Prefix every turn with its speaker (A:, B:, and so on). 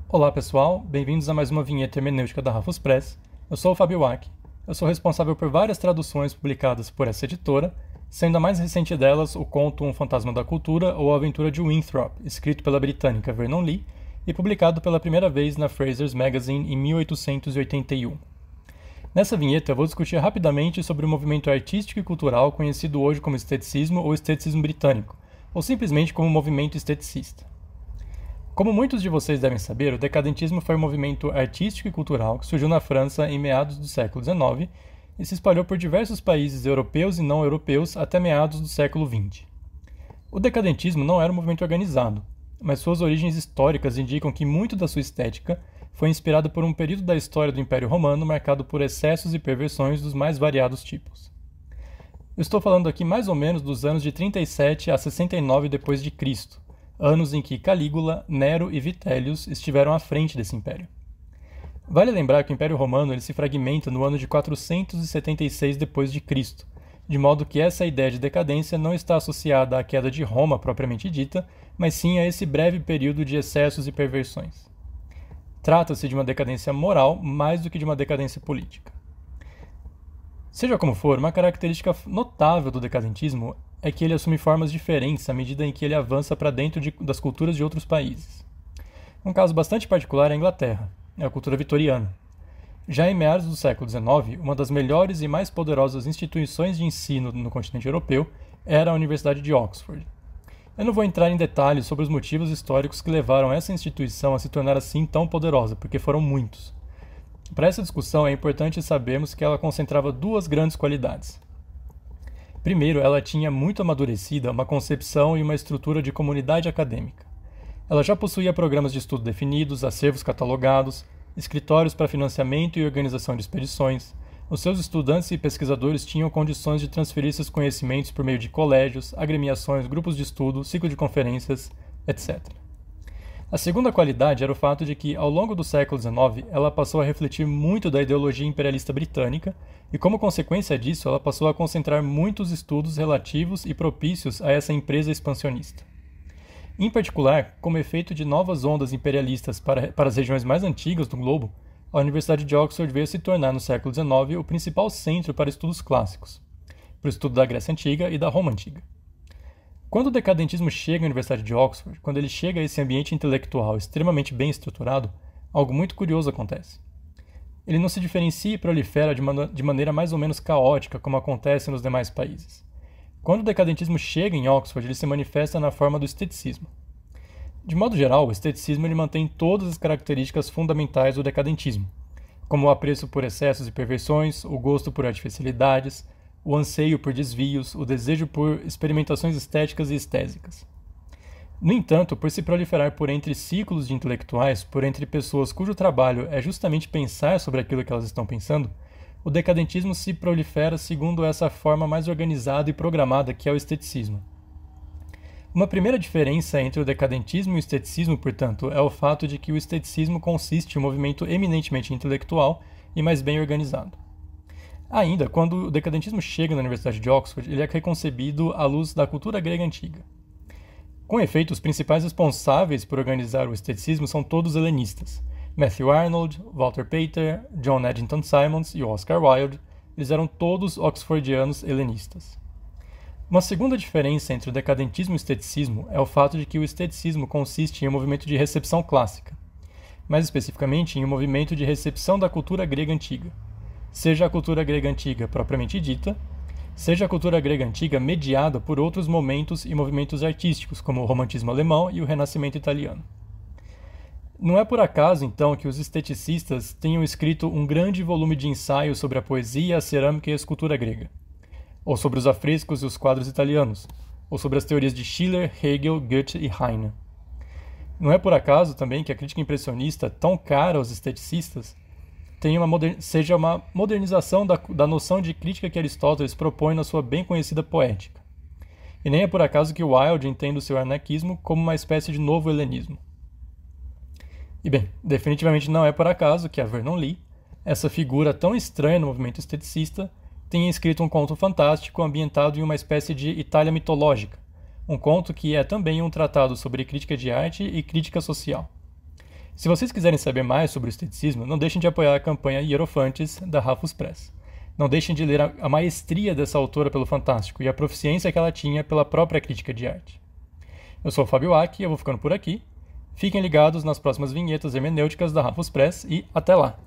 A: Olá pessoal, bem-vindos a mais uma vinheta hermenêutica da Rafus Press. Eu sou o Fábio Wack. Eu sou responsável por várias traduções publicadas por essa editora, sendo a mais recente delas o conto Um Fantasma da Cultura ou A Aventura de Winthrop, escrito pela britânica Vernon Lee e publicado pela primeira vez na Fraser's Magazine em 1881. Nessa vinheta eu vou discutir rapidamente sobre o movimento artístico e cultural conhecido hoje como esteticismo ou esteticismo britânico, ou simplesmente como movimento esteticista. Como muitos de vocês devem saber, o decadentismo foi um movimento artístico e cultural que surgiu na França em meados do século XIX e se espalhou por diversos países europeus e não europeus até meados do século XX. O decadentismo não era um movimento organizado, mas suas origens históricas indicam que muito da sua estética foi inspirada por um período da história do Império Romano marcado por excessos e perversões dos mais variados tipos. Eu estou falando aqui mais ou menos dos anos de 37 a 69 d.C., anos em que Calígula, Nero e Vitélius estiveram à frente desse império. Vale lembrar que o Império Romano ele se fragmenta no ano de 476 d.C., de modo que essa ideia de decadência não está associada à queda de Roma propriamente dita, mas sim a esse breve período de excessos e perversões. Trata-se de uma decadência moral mais do que de uma decadência política. Seja como for, uma característica notável do decadentismo é que ele assume formas diferentes à medida em que ele avança para dentro das culturas de outros países. Um caso bastante particular é a Inglaterra, a cultura vitoriana. Já em meados do século XIX, uma das melhores e mais poderosas instituições de ensino no continente europeu era a Universidade de Oxford. Eu não vou entrar em detalhes sobre os motivos históricos que levaram essa instituição a se tornar assim tão poderosa, porque foram muitos. Para essa discussão é importante sabermos que ela concentrava duas grandes qualidades. Primeiro, ela tinha muito amadurecida uma concepção e uma estrutura de comunidade acadêmica. Ela já possuía programas de estudo definidos, acervos catalogados, escritórios para financiamento e organização de expedições. Os seus estudantes e pesquisadores tinham condições de transferir seus conhecimentos por meio de colégios, agremiações, grupos de estudo, ciclo de conferências, etc. A segunda qualidade era o fato de que, ao longo do século XIX, ela passou a refletir muito da ideologia imperialista britânica e, como consequência disso, ela passou a concentrar muitos estudos relativos e propícios a essa empresa expansionista. Em particular, como efeito de novas ondas imperialistas para as regiões mais antigas do globo, a Universidade de Oxford veio se tornar, no século XIX, o principal centro para estudos clássicos, para o estudo da Grécia Antiga e da Roma Antiga. Quando o decadentismo chega à Universidade de Oxford, quando ele chega a esse ambiente intelectual extremamente bem estruturado, algo muito curioso acontece. Ele não se diferencia e prolifera de maneira mais ou menos caótica, como acontece nos demais países. Quando o decadentismo chega em Oxford, ele se manifesta na forma do esteticismo. De modo geral, o esteticismo ele mantém todas as características fundamentais do decadentismo, como o apreço por excessos e perversões, o gosto por artificialidades, o anseio por desvios, o desejo por experimentações estéticas e estésicas. No entanto, por se proliferar por entre círculos de intelectuais, por entre pessoas cujo trabalho é justamente pensar sobre aquilo que elas estão pensando, o decadentismo se prolifera segundo essa forma mais organizada e programada que é o esteticismo. Uma primeira diferença entre o decadentismo e o esteticismo, portanto, é o fato de que o esteticismo consiste em um movimento eminentemente intelectual e mais bem organizado. Ainda, quando o decadentismo chega na Universidade de Oxford, ele é reconcebido à luz da cultura grega antiga. Com efeito, os principais responsáveis por organizar o esteticismo são todos helenistas. Matthew Arnold, Walter Pater, John Eddington Simons e Oscar Wilde, eles eram todos oxfordianos helenistas. Uma segunda diferença entre o decadentismo e o esteticismo é o fato de que o esteticismo consiste em um movimento de recepção clássica, mais especificamente em um movimento de recepção da cultura grega antiga, seja a cultura grega antiga propriamente dita, seja a cultura grega antiga mediada por outros momentos e movimentos artísticos, como o romantismo alemão e o renascimento italiano. Não é por acaso, então, que os esteticistas tenham escrito um grande volume de ensaios sobre a poesia, a cerâmica e a escultura grega, ou sobre os afrescos e os quadros italianos, ou sobre as teorias de Schiller, Hegel, Goethe e Heine. Não é por acaso, também, que a crítica impressionista, tão cara aos esteticistas, seja uma modernização da noção de crítica que Aristóteles propõe na sua bem conhecida Poética. E nem é por acaso que Wilde entende o seu anarquismo como uma espécie de novo helenismo. E bem, definitivamente não é por acaso que a Vernon Lee, essa figura tão estranha no movimento esteticista, tenha escrito um conto fantástico ambientado em uma espécie de Itália mitológica, um conto que é também um tratado sobre crítica de arte e crítica social. Se vocês quiserem saber mais sobre o esteticismo, não deixem de apoiar a campanha Hierofantes da Rafus Press. Não deixem de ler a maestria dessa autora pelo fantástico e a proficiência que ela tinha pela própria crítica de arte. Eu sou o Fábio Aki e eu vou ficando por aqui. Fiquem ligados nas próximas vinhetas hermenêuticas da Rafus Press e até lá!